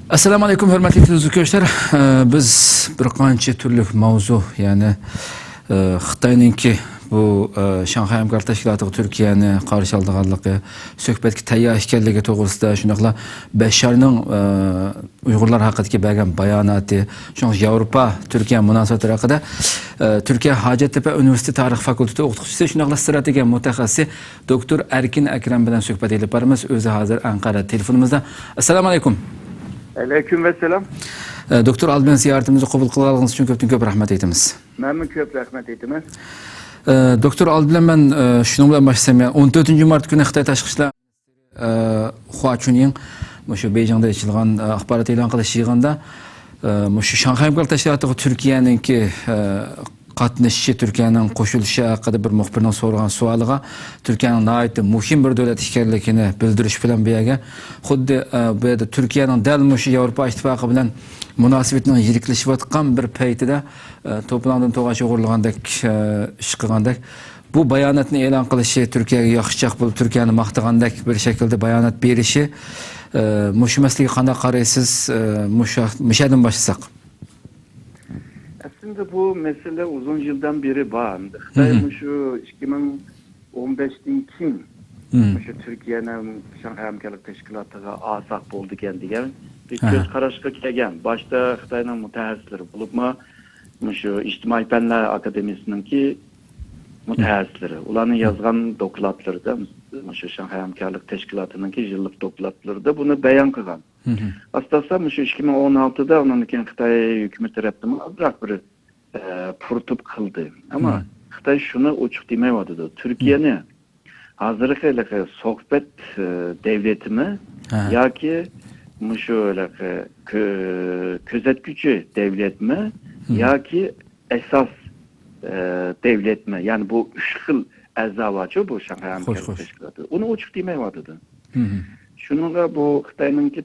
Assalomu alaykum hurmatli tuzuklar. Biz bir qancha turli mavzu, ya'ni Xitoyninki bu Shanxay hamkorlik tashkiloti Turkiyani qarshi olganligi, suhbatga tayyor ekanligi to'g'risida, shuningdek Basharning Uyg'urlar haqidagi bergan bayonoti, shuningdek Yevropa Turkiya munosabatlari haqida Turkiya Hacettepe Üniversitesi Tarix Fakültesi o'qituvchisi, shuningdek strategiya mutaxassisi doktor Erkin Akram bilan suhbat olib boramiz. O'zi hozir Anqara telefonimizda. Assalomu alaykum. Aleyküm ve selam. Doktor Alben ziyaretimizi kabul kıldığınız için köp rahmet etimiz. Memnun köp rahmet etimiz. Doktor Alben ben şunu bilen başlayayım. 14. Mart günü Xitay Tashqi ishlar Hua Chunying şu Beijing'da açılgan axborot e'lon qilish yig'inida şu Shanxay hamkorlik tashkiloti Turkiyaninki qatnashishi, Turkiyaning qo'shilishi haqida bir muxbirning so'ragan savoliga Turkiyaning nihoyatda muhim bir davlat ekanligini bildirish bilan bu yerga xuddi bu yerda Turkiyaning dal mushu Yevropa ittifoqi bilan munosabatning yiriklashayotgan bir paytida to'plandan to'g'ash o'g'irlagandek ish qilgandek bu bayonotni e'lon qilishi Turkiyaga yoqishchoq bo'lib Turkiyani maqtagandek bir shaklda bayonot berishi mushu masalaga qanday qaraysiz? Mushadan başlasak. Aslında bu mesele uzun yıldan beri bağımdı. Xitay şu 2015'ten kim şu Türkiye'nin Shanxay hamkorlik tashkilotiga a'zo bo'ldi degan bir ko'z qarashga kelgan. Başta Xitoyning mutaxassislari bo'libmi, şu ijtimoiy fanlar akademiyasininki mutaxassislari, ularning yozgan dokladlarida, şu Shanxay hamkorlik tashkilotininki yillik dokladlarida buni bayon qilgan. Aslında şu 2016'da onun için Xitay hükümet tarafından azrak bir purtup kıldı. Ama Xitay şunu uçuk demeye vardı. Türkiye'nin hazırlıkla sohbet devletimi ya ki şöyle közet gücü devlet mi ya ki esas devlet mi? Yani bu üç yıl ezavaçı bu Shanxay hamkorlik tashkiloti. Onu uçuk demeye vardı. Şununla bu Xitay'ınki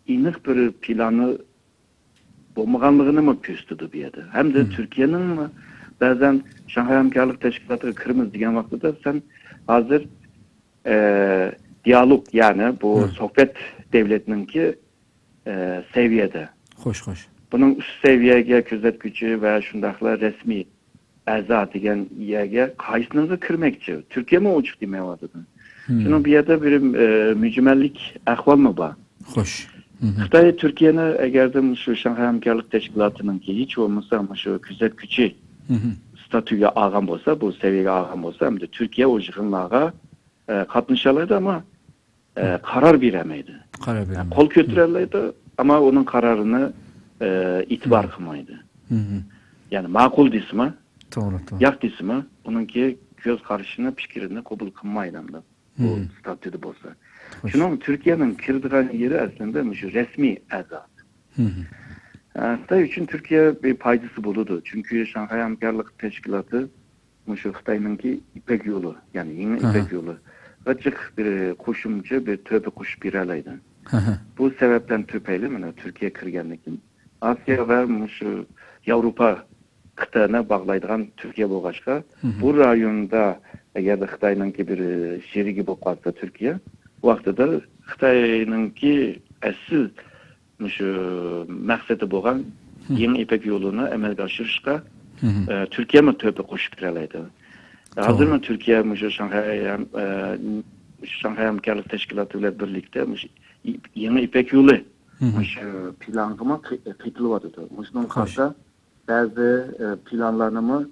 inik bir planı bulmaganlığını mı küstüdü bir yerde? Hem de Türkiye'nin mi bazen Shanxay hamkorlik tashkiloti kırmızı diyen vakti da sen hazır diyalog yani bu sohbet devletininki seviyede. Hoş. Bunun üst seviyeye közet gücü ve şundakla resmi a'zo degan yerga qaysiniga kirmoqchi? Türkiye mi uçuk demeye vardı? Şunun bir yerde bir mücmellik ahval mı var? Hoş. Xitay Türkiye'ne eğer de şu Shanxay hamkorlik tashkilotining ki hiç olmasa şu közet gücü statüge ağam olsa, bu seviyeye ağam olsa hem de Türkiye o yığınlara katlaşalaydı ama karar veremeydi. Kol götüreleydi ama onun kararını itibar kılmaydı. Yani makul dismi, yak dismi, onunki göz karşına fikrini kabul kılmaydı. Bu statüde bolsa. Şunun Türkiye'nin kirdiğen yeri aslında şu resmi azat. Xitay için Türkiye bir paydası buludu. Çünkü Shanxay hamkorlik tashkiloti şu Xitay'ınki İpek yolu, yani yeni İpek yolu. Açık bir koşumcu bir töpe koşup bir alaydı. Bu sebepten töpeyle Türkiye kirgenlikin. Asya ve şu Avrupa kıtağına bağlaydıgan Türkiye boğaçka. Bu rayonda eğer de Xitay'ınki bir şerigi bolup kalsa Türkiye, bu vaxtda Xitay'ınki asıl şu maksatı boğan yeni İpek yolunu amelga aşırışka Türkiye mi töpe koşup bir alaydı. Hazır mı Türkiye şu Shanxay hamkorlik tashkiloti ile birlikte yeni İpek yolu planlama kıytılıvadı. Bunun karşı bazı planlarını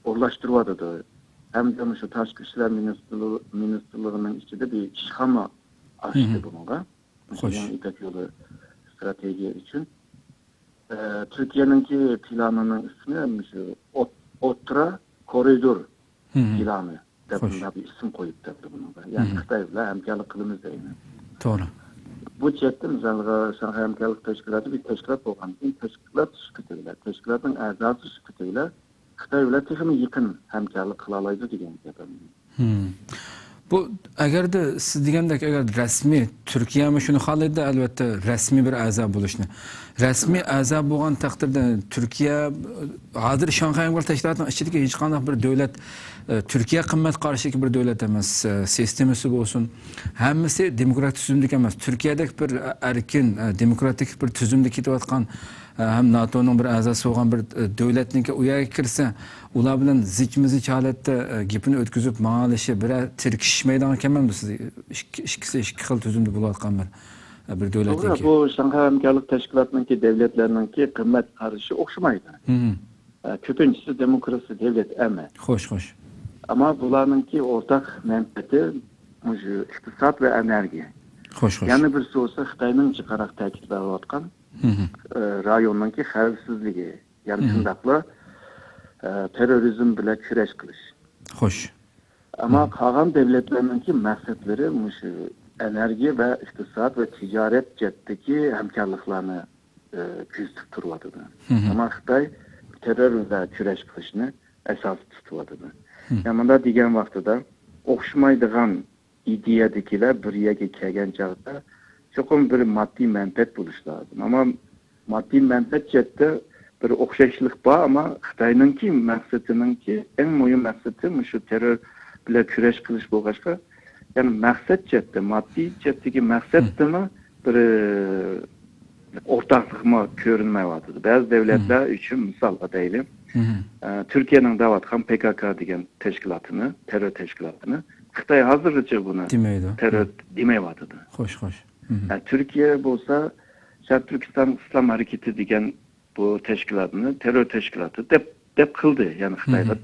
ulaştırıvadı. Hem de şu Tashqi ishlar ministrliğinin içinde bir şema açtı bununla. Yeni İpek yolu strateji için. Türkiye'ninki planının ismi şu Otra Koridor planı. Bunda bir isim koyup da bununla. Yani Xitay'la hamkorlik qilamiz deydi. Doğru. Bu chetda mesela Shanxay hamkorlik tashkiloti bir tashkilot bo'lgan keyin tashkilot sifatida, tashkilotning a'zosi sifatida Xitoy bilan texnik yaqin hamkorlik qila oladi degan gap. Bu agarda siz degandek agar rasmiy Turkiya ham shuni xohlaydi, albatta rasmiy bir a'zo bo'lishni. Rasmiy a'zo bo'lgan taqdirda Turkiya hozir Shanxay Hamkorlik Tashkilotining ichidagi hech qanday bir davlat Turkiya qimmat qarshi bir davlat emas, sistemasi bo'lsin. Hammasi demokratik tuzumda emas. Turkiyadagi bir erkin, demokratik bir tuzumda ketayotgan hem NATO'nun bir a'zosi bo'lgan bir davlatniki u yerga kirsa, ular bilan zich-mizich holatda gapini o'tkazib ma'alishi bir tirkishmaydigan ekanman siz ikkisi ikki xil tuzumda bo'layotgan bir davlatniki. Bu Shanxay Hamkorlik Tashkilotininki davlatlarninki qimmat qarashi o'xshamaydi. Ko'pinchisi demokrasiya davlat emas. Xo'sh. Ama bularninki o'rtaq manfaati shu iqtisod va energiya. Xo'sh. Yana bir so'zi Xitoyning jiqaroq ta'kidlayotgan rayonninki xavfsizligi, ya'ni shundaqla terrorizm bilan kurash qilish. Xo'sh. Ama qolgan davlatlarninki maqsadlari shu energiya va iqtisod va tijorat jihatdagi hamkorliklarni kuzatib turyapti. Ama Xitoy terror bilan kurash qilishni asos tutyapti. Yani bunda degan vaqtida o'xshamaydigan ideyadagilar bir yerga kelgan chog'da cho'qim bir moddiy manfaat bo'lishi lozim. Ama moddiy manfaat jihatda bir o'xshashlik bor, ama Xitoyninki maqsadininki eng muhim maqsadi shu terror bilan kurash qilish bo'lg'achqa, yani maqsad jihatda, moddiy jihatdagi maqsadimi bir o'rtaqlikmi ko'rinmayapti. Ba'zi davlatlar uchun misol deylik, Türkiye'nin davatkan PKK degan tashkilotini, terror tashkilotini Xitoy hozirgacha buni terror demayapti. Xo'sh. Türkiye bo'lsa Sharq Turkiston Islom harakati degan bu tashkilotni terror tashkiloti deb qildi, ya'ni Xitoyga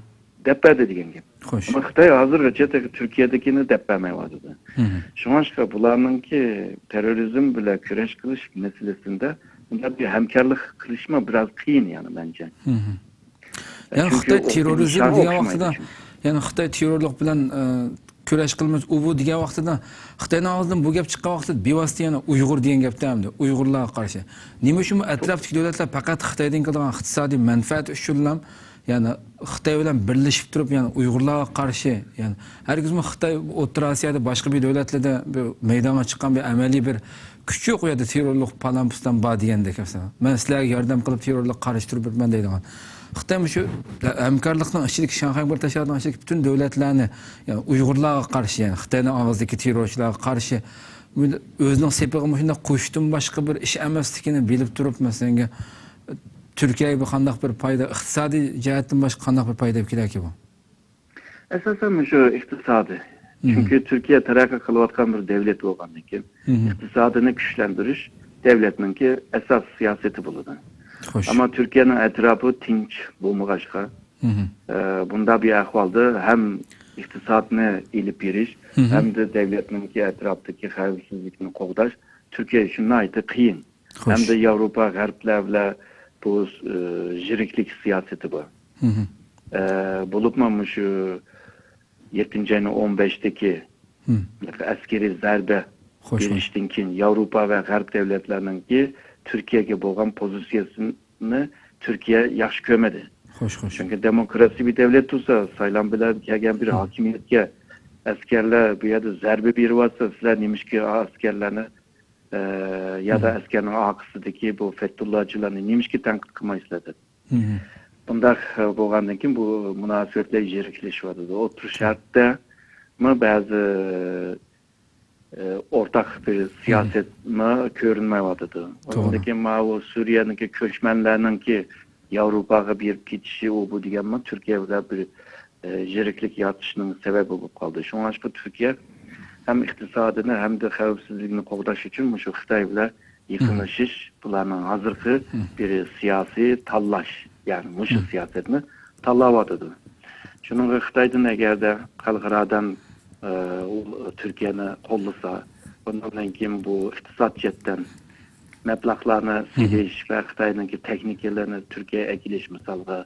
deb berdi degan gap. Xo'sh. Ama Xitoy hozirgacha Turkiyadagini deb bermayapti. Shunga bularninki terrorizm bilan kurash qilish masalasida bunda bir hamkorlik qilishmi biraz qiyin, yani bence. Yani Xitoy terrorizm degan vaqtida, yani Xitoy terrorlik bilan kurash qilmas u bu degan vaqtida Xitoyning og'zidan bu gap chiqqan vaqtida bevosita yana Uyg'ur degan gapda hamda Uyg'urlarga qarshi. Nima uchun atrofdagi davlatlar faqat Xitoydan keladigan iqtisodiy manfaat uchun ham yani Xitoy bilan birlashib turib, yani Uyg'urlarga qarshi, yani hargizmi Xitoy O'rta Osiyoda boshqa bir davlatlarda bir maydonga chiqqan bir amaliy bir kuch yo'q u yerda terrorlik palampusdan bor degandek masalan. Men sizlarga yordam qilib terrorlik qarshi turib birman deydigan. Xitoy shu hamkorlikning ichidagi Shanxay Hamkorlik Tashkilotining ichidagi butun davlatlarni, yani Uyg'urlarga qarshi, yani Xitoyning og'zidagi terrorchilarga qarshi o'zining sepig'i shunday qo'shdim boshqa bir ish emasligini bilib turib, masalan, Türkiye'ye bir qandaq bir payda, iqtisodiy jihatdan boshqa qandaq bir payda kerak bu. Esasen şu iqtisadi. Çünkü Türkiye taraqqiy qilayotgan bir davlat bo'lgandan keyin iqtisodini kuchlantirish davlatninki asas siyosati bo'ladi. Ama Türkiye'nin etrafı tinch bo'lmag'achqa, bunda bir ahvolda hem iqtisodni ilib berish, hem de devletninki etrafdagi xavfsizlikni qo'g'dash Türkiye uchun nihoyatda qiyin. Hem de Avrupa g'arblar bilan bu jiriklik siyosati bor. Bulupma şu 7. ayın 15'teki askeri zarbe gelişten keyin Avrupa ve G'arb devletlerininki Türkiye'ye bo'lgan pozitsiyasini Türkiye yaxshi ko'rmadi. Çünkü demokrasi bir devlet olsa, saylan bilan kelgan bir hakimiyetga askerler bu yerda zarbe beryapsa, sizlar nemishki askerlarni ya da askerning orqasidagi bu Fethullahchilarni nemishki tanqid qilmaysizlar. Bunday bo'lgandan keyin bu munosabatlar jiriklashyapti. O'tir shartda ba'zi o'rtaq bir siyosatmi ko'rinmayapti. Undan keyin bu Suriyaniki ko'chmanlarninki Yevropaga berib ketishi u bu deganmi Turkiya bilan bir jiriklik yaratishning sababi bo'lib qoldi. Shunga uchun Turkiya hem iqtisodini hem de xavfsizlikni qo'g'dash uchun shu Xitoy bilan yaqinlashish, bularning hozirgi bir siyosiy tanlash, yani shu siyosatni tanlayapti. Shuning Xitoydan agarda xalqaradan Türkiye'ni qo'llasa, bundan keyin bu iqtisod jihatdan mablag'larni silish va Xitoyninki texnikalarni Turkiyaga akilish, misolga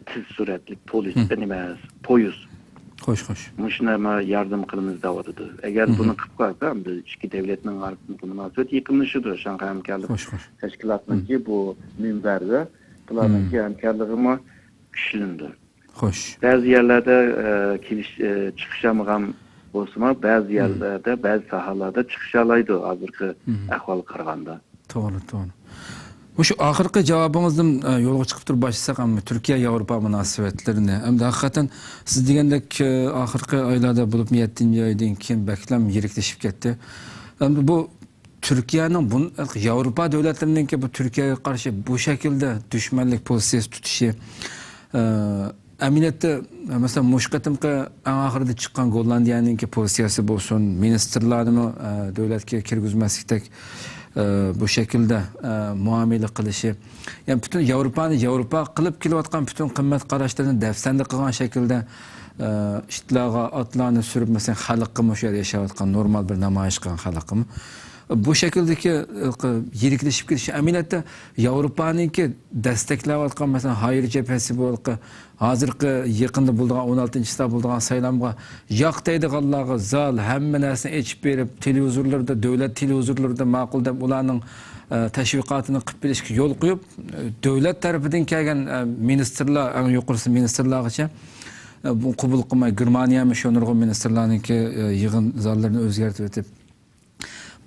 tez suratli poyuz Xo'sh. Muşnama yardım qilamiz deyapti. Agar buni qilib qo'ysa, ikki davlatning orasida munosabat yaqinlashidir. Shanxay Hamkorlik Tashkilotininki bu minbarda bularninki hamkorligimi kuchlandi. Xo'sh. Ba'zi yerlarda chiqishamagan bolsa bazı yerlerde, bazı sahalarda çıkışalaydı hazırki ahval qaraganda. Doğru. Şu ahırkı cevabınızdan yola çıkıp dur başlasak ama Türkiye-Avrupa münasebetlerini. Hem de hakikaten siz degендek ahırkı aylarda bulup 7. aydan keyin beklem yirikleşip gitti. Hem de bu Türkiye'nin bu Avrupa devletlerinden ki bu Türkiye'ye karşı bu şekilde düşmanlık pozisyonu tutuşu Eminette mesela muşkatimki en ahırda çıkan Gollandiya'nın ki pozisyonu bolsun, ministerlarını devletke kirgizmesliktek bu şekilde muamele kılışı. Yani bütün Avrupa kılıp kilovatkan bütün kıymet karışlarını defsende kılgan şekilde iştlağa atlarını sürüp mesela halkımı şöyle yaşavatkan normal bir namayış kılgan halkımı. Bu şekildeki yirikleşip gidişi eminette Avrupa'nın ki desteklevatkan mesela hayır cephesi bu hazırki yakında bulduğun 16. sınıfta bulduğun saylamga yaqtaydı Allah'a zal hemme narsani içip berip televizorlarda devlet televizorlarida ma'qul deb ularning tashviqotini qilib berishga yo'l qo'yib davlat tarafidan kelgan ministerlar eng yuqorisi ministerlargacha bu qabul qilmay Germaniyami shu nurg'un ministerlarniki yig'in zallarini o'zgartirib o'tib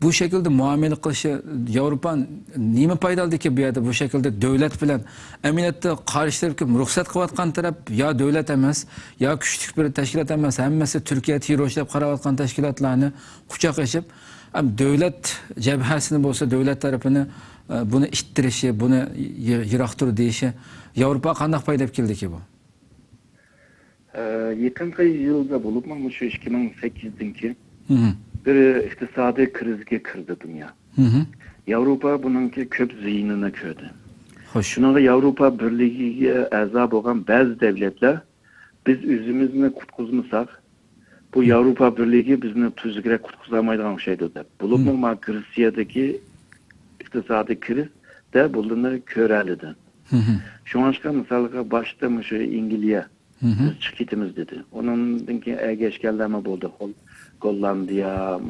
bu şekilde muamele kılışı Avrupa'nın nime paydalı ki bir yerde bu şekilde devlet bilen eminette karşılar ki ruhsat kıvatkan taraf ya devlet emez ya küçük bir teşkilat emez hemmesi Türkiye tiroşlap karavatkan teşkilatlarını kucak açıp devlet cebhasını bolsa devlet tarafını bunu ittirişi bunu yıraktır deyişi Avrupa kandak paydap keldi ki bu? Yakınki yılda bulup mu şu 2008'dinki bir iktisadi krizge kirdi dünya. Avrupa bununki köp ziynine kördü. Şununla Avrupa Birliği'ye a'zo bo'lgan bazı devletler biz üzümüzünü kutkuzmasak bu Avrupa Birliği bizni tuzgire kutkuzamaydigan şeydi deb. Bulunma Gresya'daki iktisadi kriz de bulunur körelidi. Şu anşka misalga başta şu İngilizce biz çıkitimiz dedi. Onundan ki geçkeleme oldu. Gollandiya,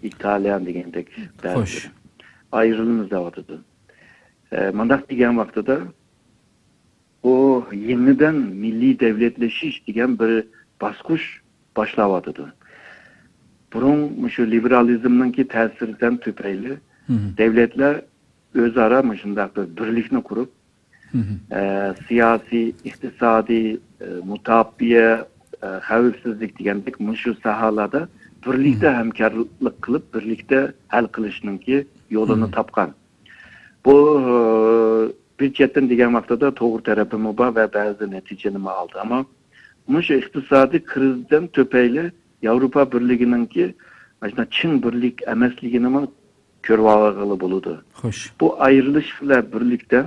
İtalyan degендek bazı ayrılımız da vardı. Mandak degen vaxtıda o yeniden milli devletleşiş degen bir baskuş başlavadıdı. Bunun şu liberalizmden ki tesirinden tüpeyli devletler özara mışındak bir birlikni kurup siyasi, iktisadi, mutabbiye, xavfsizlik degandek şu sahalarda birlikte hemkarlık kılıp birlikte hal kılışınınki yolunu tapkan. Bu bir çetten degen vaxtada doğru tarafımı var ve bazı neticenimi aldı ama şu iktisadi krizden töpeyle Avrupa Birliği'ninki aslında Çin birlik emesliğini körüp algılı buludu. Bu ayrılışla birlikte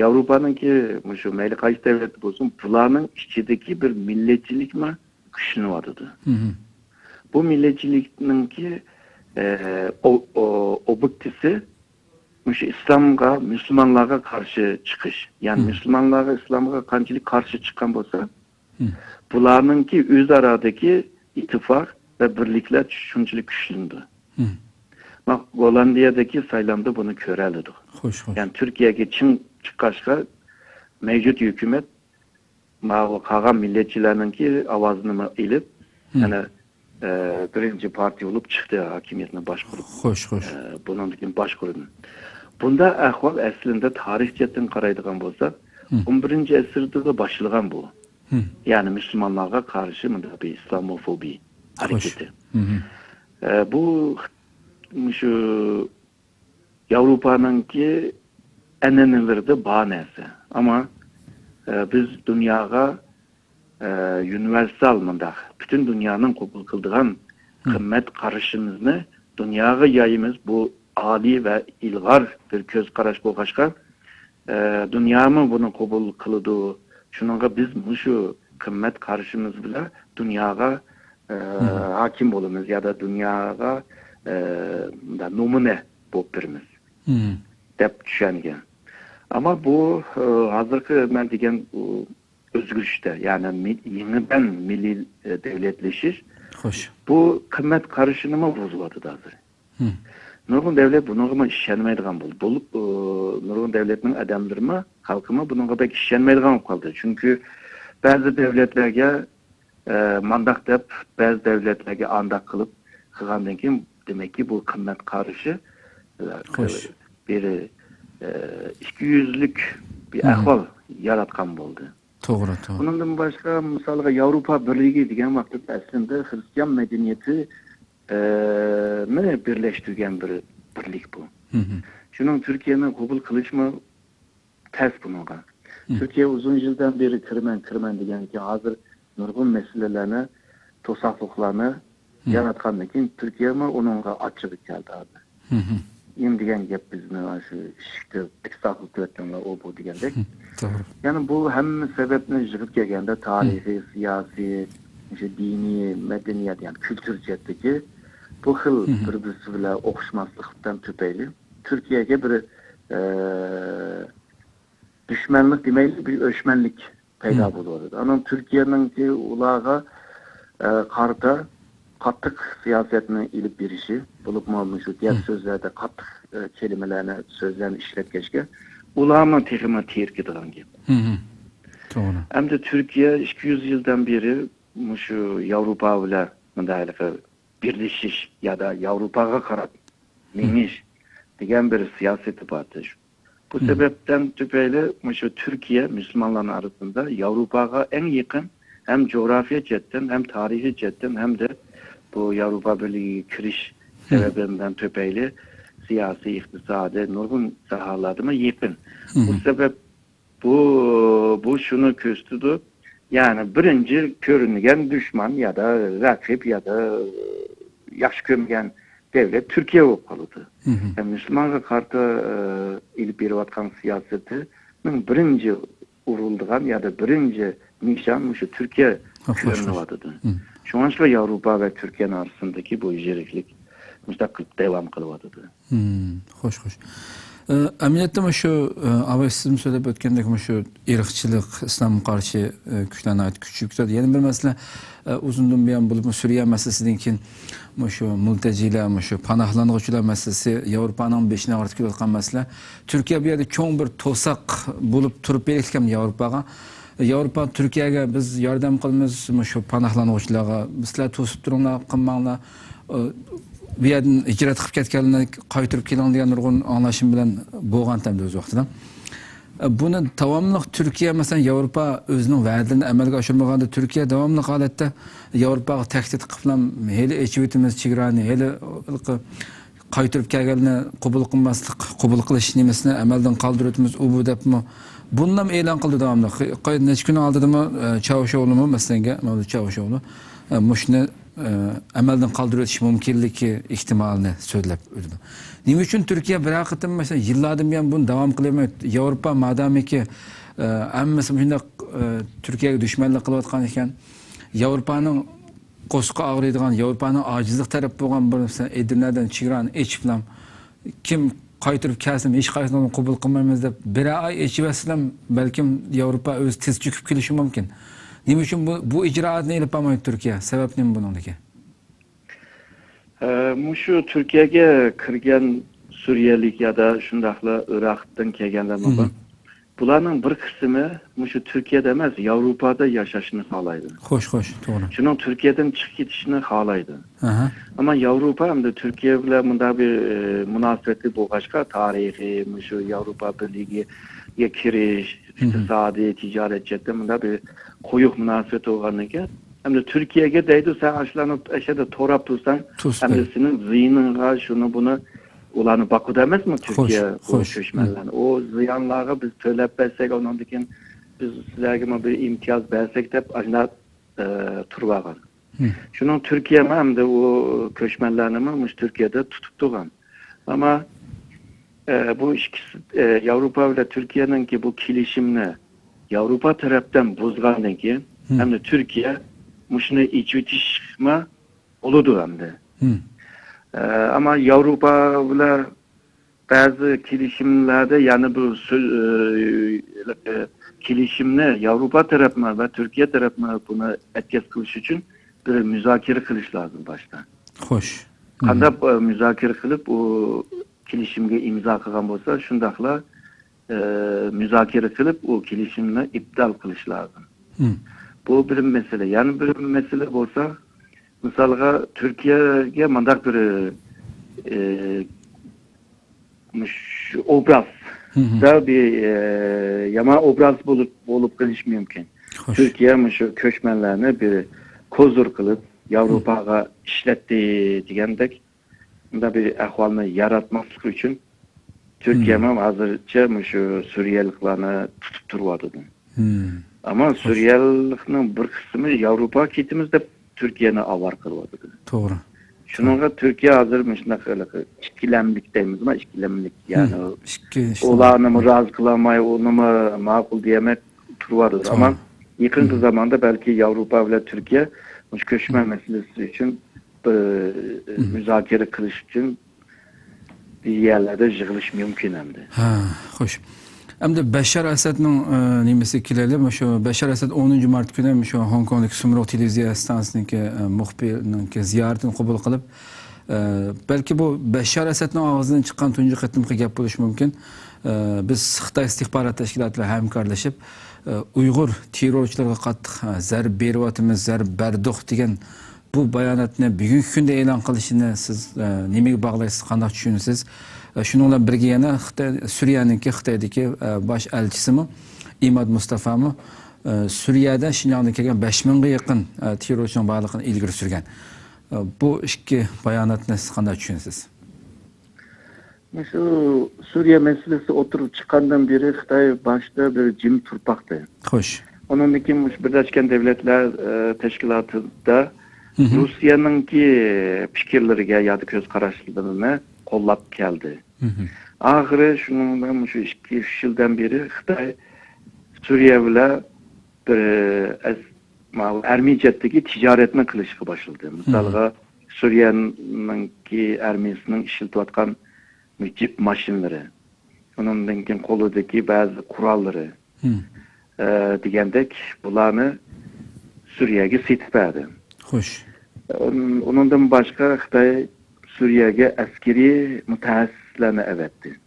Avrupa'nınki şu meyli kaç devlet olsun bularının içindeki bir milletçilik mi güçlü vardı. Bu milletçiliğinki obuktisi şu İslam'a, Müslümanlara karşı çıkış. Yani Müslümanlara, İslam'a kançılık karşı çıkan olsa bularınki öz aradaki ittifak ve birlikler şunçılık güçlüydü. Bak Gollandiya'daki saylamda bunu köreledi. Yani Türkiye'ye Çin çıkaşka mevcut hükümet kalan milletçilerinki avazını ilip yani birinci parti olup çıktı hakimiyetine başkurup. Bunun başkurun. Bunda ahval aslında tarihçetten qaraydigan bolsa 11. asırda başlayan bu. Yani Müslümanlara karşı bir İslamofobi hareketi. Bu şu Avrupa'nınki eneneleri bahanesi. Ama biz dünyaya universal mındak, bütün dünyanın kabul kıldığın kıymet karışımızını dünyaya yayımız bu âli ve ilgar bir göz karaş bolgaçka dünyamı bunu kabul kılıdığı şununla biz şu kıymet karışımız bile dünyaya hakim olumuz ya da dünyaya da numune bopirimiz. Dep düşengen. Ama bu hazırki ben degen özgürlükte yani yeniden milli devletleşiş bu kıymet karışımı bozuladı da hazır. Nurgun devlet bununla işlenmeydiğen bulup Nurgun devletinin adamlarına halkıma bununla pek işlenmeydiğen kaldı. Çünkü bazı devletlerge mandaq deb ba'zi davlatlarga andaq qilib qilgandan keyin demek ki bu qimmat qarishi Xo'sh. bir ikiyüzlük bir ahvol yaratgan bo'ldi. To'g'ri, to'g'ri. Bundan başka misalga Yevropa Birliği degan vaqtda aslında Hristiyan medeniyeti ne birleştirgen bir birlik bu. Şunun Türkiye'nin kabul kılışma ters bununla. Türkiye uzun yıldan beri kırmen degan ki hazır nurgun meselelerini, tosaqlıqlarını yaratgandan keyin Türkiye mi onunla açılık geldi abi. Yem degan gap bizni şu ishikda istiqlal qilayotganlar o bu degandek. To'g'ri. Yani bu hamma sababni yig'ib kelganda tarixiy, siyosiy, diniy, madaniyat yani kültür jihatdagi bu xil bir-birisi bilan o'xshmaslikdan tufayli Türkiye'ye bir düşmanlık demeyle bir öşmenlik payda buluyordu. Ama Türkiye'nin ki ulağa karta kattık siyasetine ilip bir işi bulup mu şu diğer sözlerde kattık kelimelerine sözlerini işlet geçke ulağımın tekime terk edilen gibi. To'g'ri. Hem de Türkiye 200 yıldan beri şu Avrupa ile müdahale birleşiş ya da Avrupa'ya karat neymiş diyen bir siyaseti vardı. Bu sebepten tüpeyle şu Türkiye Müslümanların arasında Avrupa'ya en yakın hem coğrafya cihetten hem tarihi cihetten hem de bu Avrupa Birliği kiriş sebebinden tüpeyle siyasi, iktisadi, nurgun sahalarına yakın. Bu sebep bu şunu köstüdü. Yani birinci görüngen düşman ya da rakip ya da yaş gömgen devlet Türkiye olmalıdı. Yani Müslüman'a karşı ilip beriyotgan siyasetinin birinci urulduğan ya da birinci nişan şu Türkiye görünüyordu. Şu an şu Avrupa ve Türkiye'nin arasındaki bu jeriklik müstakil devam kılıyordu. Xo'sh, xo'sh. Amaliyotda shu avval siz so'zlab o'tgandek shu irqchilik islomga qarshi kuchlarni aytib kuchayib ketadi. Yana bir masala uzundan buyon bo'lib Suriya masalasidan keyin shu multajilar, shu panohlanuvchilar masalasi Yevropaning beshini ortib kelayotgan masala. Turkiya bu yerda cho'ng bir to'saq bo'lib turib berayotgan Yevropaga. Yevropa Turkiyaga biz yordam qilamiz shu panohlanuvchilarga. Sizlar to'sib turinglar, qilmanglar. Bu yerdan hijrat qilib ketganlarni qaytirib keling degan nurg'un anglashim bilan bo'lgan tamda o'z vaqtida. Buni davomli Turkiya masalan Yevropa o'zining va'dalarini amalga oshirmaganda Turkiya davomli holatda Yevropaga tahdid qilib hali ichibitimiz chegarani hali qaytirib kelganlarni qabul qilmaslik, qabul qilish nimasini amaldan qoldirib u bu debmi bundan e'lon qildi davomli. Necha kun oldinmi Çavuşoğlu'mu masalan Mavlud Çavuşoğlu mushni amaldan qoldirib o'tish mumkinligi ehtimolini so'zlab o'tdi. Nima uchun Turkiya bir vaqtda mesela yillardan buyon buni davom qilavermaydi? Yevropa madamiki hammasi shunday Turkiyaga dushmanlik qilayotgan ekan, Yevropaning qo'sqi og'riydigan, Yevropaning ojizlik taraf bo'lgan bir Edirne'den chegarani echiblam kim qaytirib kelsin hech qaysini qabul qilmaymiz deb bir oy echibasizlar balkim Yevropa o'zi tez cho'kib kelishi mumkin. Nima uchun bu ijroatni ilib olmaydi Turkiya? Sabab nima buningdagi? Şu Türkiye'ye kirgan Suriyalik ya da shundaqla Iroqdan kelganlar bor. Bularning bir qismi şu Türkiye'de emas, Avrupa'da yaşashini xohlaydi. Xo'sh, xo'sh, to'g'ri. Shuning Turkiyadan chiqib ketishini xohlaydi. Ama Avrupa hem de Türkiye bilan bunda bir münasebeti bo'lg'achqa tarixiy şu Avrupa Birligiga kirish, iqtisodiy, tijorat jihatdan bunda bir qo'yiq munosabat bo'lgandan keyin hem de Türkiye'ye deydi sen aşlanıp aşağıda torap tursan hem de senin ziynınğa şunu bunu ulanı Baku'da demez mi Türkiye o köşmenlerini? O ziyanlara biz söylep versek ondan dikin biz sizlerge bir imtiyaz versek de aşağıda turvagan. Şunun Türkiye hem de o köşmenlerini Türkiye'de tutup durgan. Ama bu ikisi Avrupa ile Türkiye'nin ki bu kilişimini Avrupa taraftan bozgandan ki hem de Türkiye muşunu içitişme oludu hem de. Ama Avrupa ile bazı kilişimlerde yani bu kilişimle Avrupa tarafına ve Türkiye tarafına bunu etkes kılış için bir müzakere kılış lazım başta. Hoş. Kanda müzakere kılıp o kilişimge imza kılgan olsa şundakla müzakere kılıp o kilişimle iptal kılış lazım. Bu bir mesele. Yani bir mesele olsa, misalga Türkiye'ye mandak bir obraz da bir yama obraz bulup kılış mümkün. Hoş. Türkiye şu köşmenlerini bir kozur kılıp Avrupa'ya işletti degandek da bir ahvalını yaratmak için Türkiye'nin hazırca şu Suriyeliliklerini tutup durmadı. Ama Suriyeliliknin bir kısmı Avrupa kitimizde Türkiye'ni avar kılmadı. Doğru. Şununla Türkiye hazırmış nakılı işkilemlik deyimiz ama işkilemlik yani İşte. olanı mı razı kılamayı onu mu makul diyemek turvardır ama yakın zamanda belki Avrupa ve Türkiye bu köşme meselesi için müzakere kılış için bir yerlerde yığılış mümkün hem de. Ha, hoş. Hem de Beşar Esad'ın nimesi kilelim. Şu Beşar Esad 10. Mart günü şu Hong Kong'daki Sumro televizya stansiyasındaki muhbirinin ziyaretini kabul kılıp belki bu Beşar Esad'ın ağzından çıkan tuncu kıtımkı gap buluş mümkün. Biz Xitay istihbarat teşkilatıyla hemkarlaşıp Uygur terörçülerine qattiq zarb beryapmiz, zarb berdik degan bu bayonotni bugungi kunda e'lon qilishini siz nimaga bog'laysiz, qanday tushunasiz? Shunga bilan birga yana Suriyaniki Xitoydagi bosh elchisimi Imad Mustafami Suriyada Shinjongdan kelgan 5000 ga yaqin terrorchining borligini ilgari surgan. Bu ikki bayonotni siz qanday tushunasiz? Şu Suriye meselesi oturup çıkandan beri Xitay başta bir cim turpaktı. Hoş. Onun için Birleşken Devletler Teşkilatı'nda Rusya'nınki fikirleriga ya da göz kararlarını kollap geldi. Ahire şunun şu 2 yıldan beri Xitay Suriye bile bir Ermenice'deki ticaretine kılışkı başladı. Mesela Suriye'ninki Ermenisinin işiltivatkan mücip maşinleri, onun koludaki bazı kuralları degandek bularını Suriye'ye sitipedi. Hoş. Onundan başka Xitay Suriye'ye askeri mütehassislerini evetti.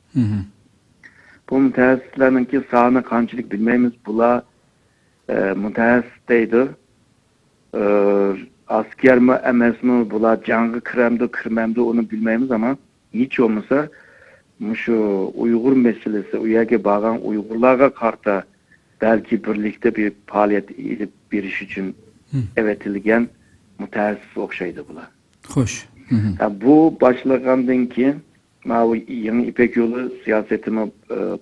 Bu mütehassislerninki sahne kançılık bilmeyimiz bula mütehassisteydi. Asker mi emez mi bula cangı kırmemdi onu bilmeyimiz ama hiç olmasa şu Uygur meselesi, uyaga bağlan Uygurlarga karta belki birlikte bir faaliyet edip bir iş için evetilgen mütehassıs okşaydı bular. Hoş. Bu başlagandan keyin yeni İpek yolu siyasetimi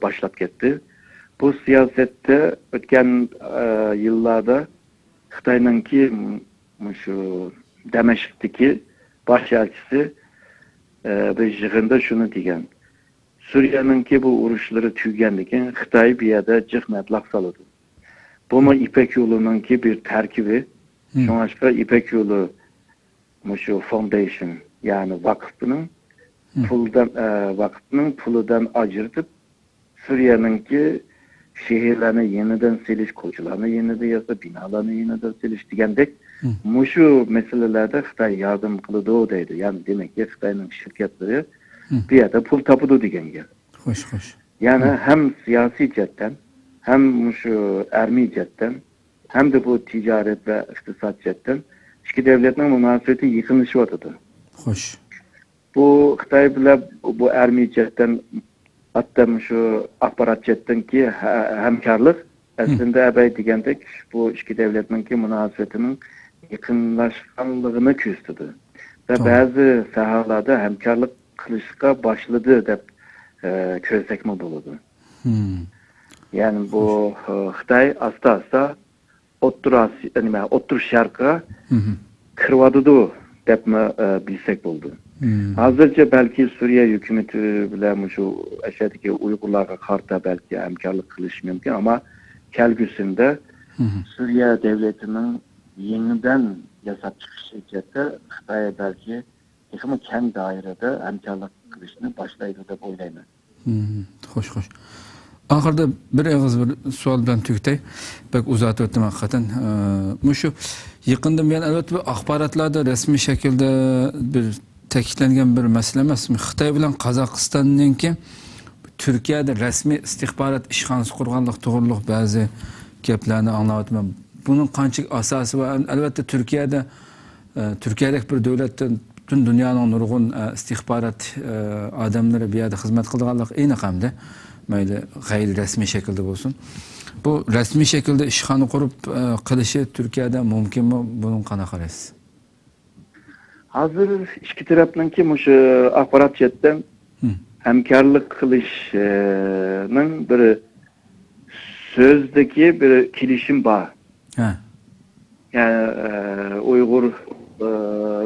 başlap gitti. Bu siyasette ötken yıllarda Xitay'ınki şu Demeşk'teki başelçisi bir yığında şunu diyen. Suriye'ninki bu uruşları tüygendiken Xitay bir yerde cık meblağ saladı. Bu mu İpek yolununki bir terkibi. Şu başka İpek yolu şu foundation yani vakfının puludan acırtıp Suriye'ninki şehirlerini yeniden siliş, koçlarını yeniden yasa, binalarını yeniden siliş degandek şu meselelerde Xitay yardım kılıdı o deydi. Yani demek ki Xitay'ın şirketleri bir yerde pul tapudu degen gel. Hoş hoş. Yani hem siyasi cetten hem şu ermi cetten hem de bu ticaret ve iktisat cetten iki devletin münasebeti yıkılışı vardı. Hoş. Bu Xitay bile bu ermi cetten hatta şu akbarat cetten ki hemkarlık aslında ebey degandek bu iki devletin münasebetinin yakınlaşkanlığını küstüdü. Ve bazı sahalarda hemkarlık kılışka başladı da közsekme buludu. Yani bu Xitay asta Ottur Şark'a kırvadıdı dep mi bilsek buldu. Hazırca belki Suriye hükümeti bile şu aşağıdaki Uygurlarga karta belki hemkarlık kılış mümkün ama kelgüsünde Suriye devletinin yeniden yasap çıkışı içinde Xitay'a belki yakımı kendi dairede hemkarlık kılışını başlaydı da oylayma. Hoş hoş. Ahırda bir ağız bir sual bilen tüktey. Pek uzat ötüm hakikaten. Şu yakında ben elbette bu akbaratlarda resmi şekilde bir tekitlengen bir mesele emas. Xitay bilen Qazaqistan'ınki Türkiye'de resmi istihbarat işxanası kurganlık, doğruluk bazı gaplarni anlavatma bunun qanchalik asosi va albatta Türkiye'deki bir devletten tüm dünyanın nurgun istihbarat adamları bir yerde hizmet kıldıqanlık aynı qamda mayli gayri resmi şekilde olsun. Bu resmi şekilde işxana kurup qilishi Türkiye'de mümkün mü? Bunun qana qaraysiz? Hazır iki tarafınki şu axbarat jetten hemkarlık kılışının bir sözdeki bir kilişim var. Ha. Yani Uygur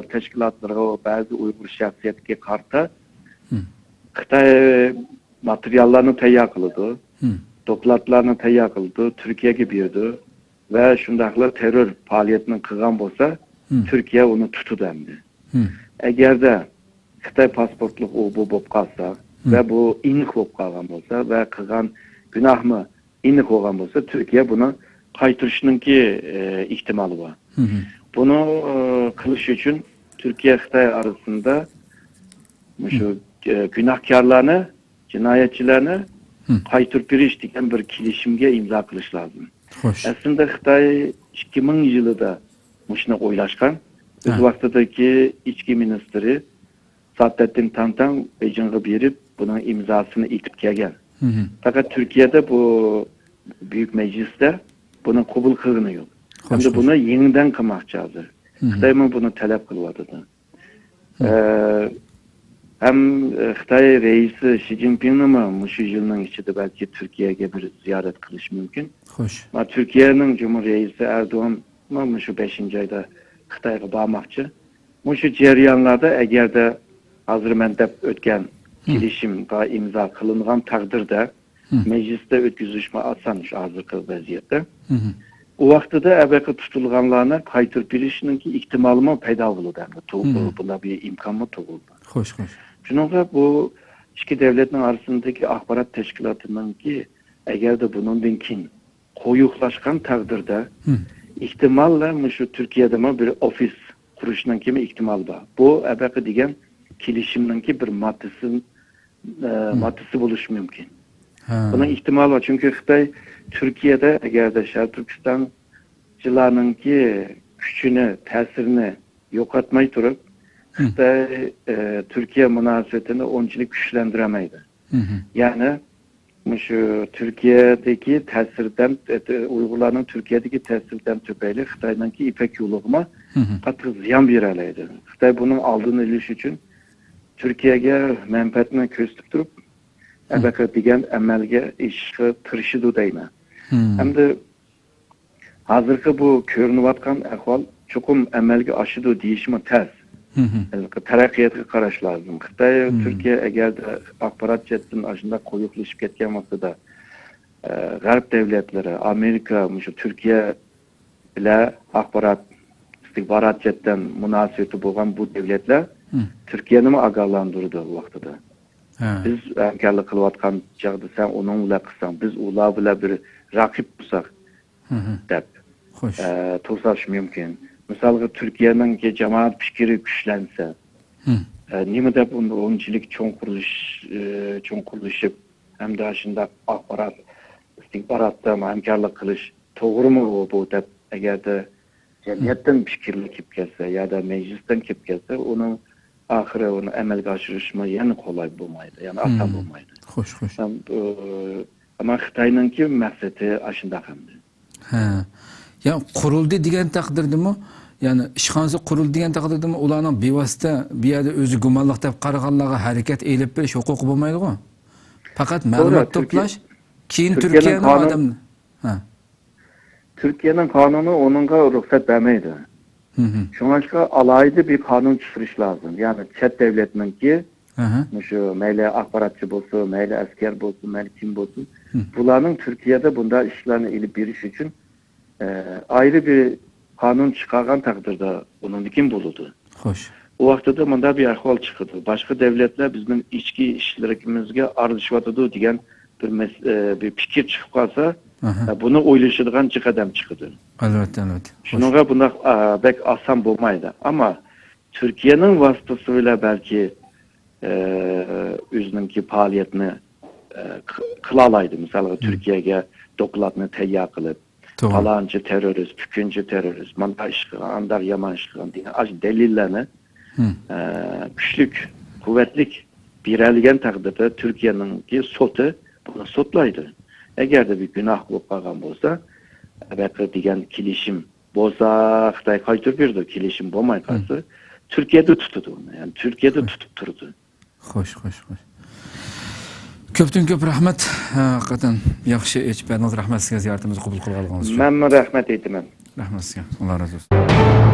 teşkilatları, bazı Uygur şahsiyetki karta Xitay materyallarını tayyor kıldı. Dokladlarını tayyor kıldı. Türkiye'ye birdi. Ve şundakla terör faaliyetinin kıgan bolsa Türkiye onu tutudu emdi. Eğer de Xitay pasportluk o bu bop kalsa ve bu inik bop kalgan bolsa ve kıgan günah mı inik olgan bolsa Türkiye bunu kaytırışınınki ihtimali var. Bunu kılış için Türkiye-Xitay arasında şu günahkarlarını, cinayetçilerini kaytırıp biriş diyen bir kilişimge imza kılış lazım. Hoş. Aslında Xitay 2000 yılında muşuna oylaşkan. Biz vaxtadaki içki ministri Saadettin Tantan Beijing'e berip bunun imzasını itip kelgen. Fakat Türkiye'de bu büyük mecliste bunun kabul kılgını yok. Hem de bunu yeniden kılmakçazı. Xitay mı bunu talep kılvadı. Hem Xitay reisi Xi Jinping'in mi şu yılın içinde belki Türkiye'ye bir ziyaret kılış mümkün. Hoş. Ama Türkiye'nin Cumhurreisi Erdoğan mı şu 5. ayda Xitay'a bağmakçı. Şu ceryanlarda eğer de hazır mendep ötken girişim imza kılıngan takdirde mecliste ötküzüşme atsan şu hazırkı vaziyette. O vaxtda da əvvəlki tutulğanlarına kaytır birişininki ihtimalımı peyda oldu. Buna bir imkan mı tuğuldu? Hoş, hoş. Çünkü bu iki devletin arasındaki ahbarat teşkilatının ki eğer de bunun dinkin koyuqlaşkan takdirde ihtimalle şu Türkiye'de bir ofis kuruşunun kimi ihtimal var. Bu əvvəlki degen kilişimninki bir maddesi buluş mümkün. Buna ihtimal var çünkü Xitay Türkiye'de eğer de Şarkı Türkistan'cılarının ki gücünü, tesirini yok etmeyi durup Xitay Türkiye münasebetini onçilik güçlendiremeydi. Yani şu Türkiye'deki tesirden, Uygurların Türkiye'deki tesirden tüpeyle Xitay'dan ki İpek yoluğuma katı ziyan bir aleydi. Xitay bunun aldığını iliş için Türkiye'ye menfaatine köstük durup elbette digen emelge işi tırşıdı deyme. Hem de hazırki bu körünüvatkan ahval çokum emelge aşıdı değişimi ters. Terakkiyatı qaraş lazım. Xitay, Türkiye eğer de akbarat jettinin aşında koyuqlaşıp ketken vaxtıda Garp devletleri, Amerika, Türkiye ile akbarat istihbarat jetten münasebeti boğan bu devletler Türkiye'ni mi ağırlandırdı o vaxtıda? Biz hemkarlık kılıvatkan çağda sen onunla kısan, biz ula bile bir rakip bulsak dep. Tursaş mümkün. Mesela Türkiye'nin ki cemaat fikri güçlense, nime de bunu onçilik çoğun kuruluşup, hem de aşında akbarat, istihbaratta hemkarlık kılış, doğru mu bu dep, eğer de cemiyetten fikirli kip gelse ya da meclisten kip gelse, onun ahire onu emelge aşırışma yani kolay bulmaydı, yani asan bulmaydı. Hoş, hoş. Ama Xitay'ın ki məqsədi aşında hemdi. Ya kuruldu diyen takdirde mi? Yani işxanası kuruldu diyen takdirde mi? Ulanın bevasıta bir yerde özü gumanlık dep qarıqanlığa hareket eylep beriş hukuku bulmaydı mı? Fakat məlumat toplaş, keyin Türkiye'nin adamını. Türkiye'nin kanunu onunla ruhsat vermeydi. Şunlaşka alaydı bir kanun çıkırış lazım. Yani Çet devletinin ki şu meyle akbaratçı bolsun, meyle asker bolsun, meyle kim bolsun. Bunların Türkiye'de bunda işlerini ilip biriş için ayrı bir kanun çıkargan takdirde onun kim bulundu. Hoş. O vaxtda bunda bir ahval çıkırdı. Başka devletler bizim içki işlerimizge ardışvatıdı diyen bir fikir çıkıp kalsa bunu oylaşıdığan çıkadam çıkıdı. Elbette, elbette. Şununla bunda pek asan bulmaydı. Ama Türkiye'nin vasıtasıyla belki özününki faaliyetini kılalaydı. Mesela Türkiye'ye dokladını teyyar kılıp, Doğru. Talancı terörist, püküncü terörist, manda iş kılan, andar yaman iş kılan diye delillerini güçlük, kuvvetlik birelgen takdirde Türkiye'nin sotu bunu sotlaydı. Eğer de bir günah bulup kalgan olsa, belki diyen kilişim bozakday kaydır birdi, kilişim bomay kalsı, Türkiye'de tutudu onu. Yani Türkiye'de tutup durdu. Hoş. Köptün köp rahmet. Hakikaten yaxşı etip berdiňiz. Rahmet sizge ziyaretimizi kabul kılganlygyňyz üçin. Ben rahmet eylemem. Rahmet sizge. Allah razı olsun.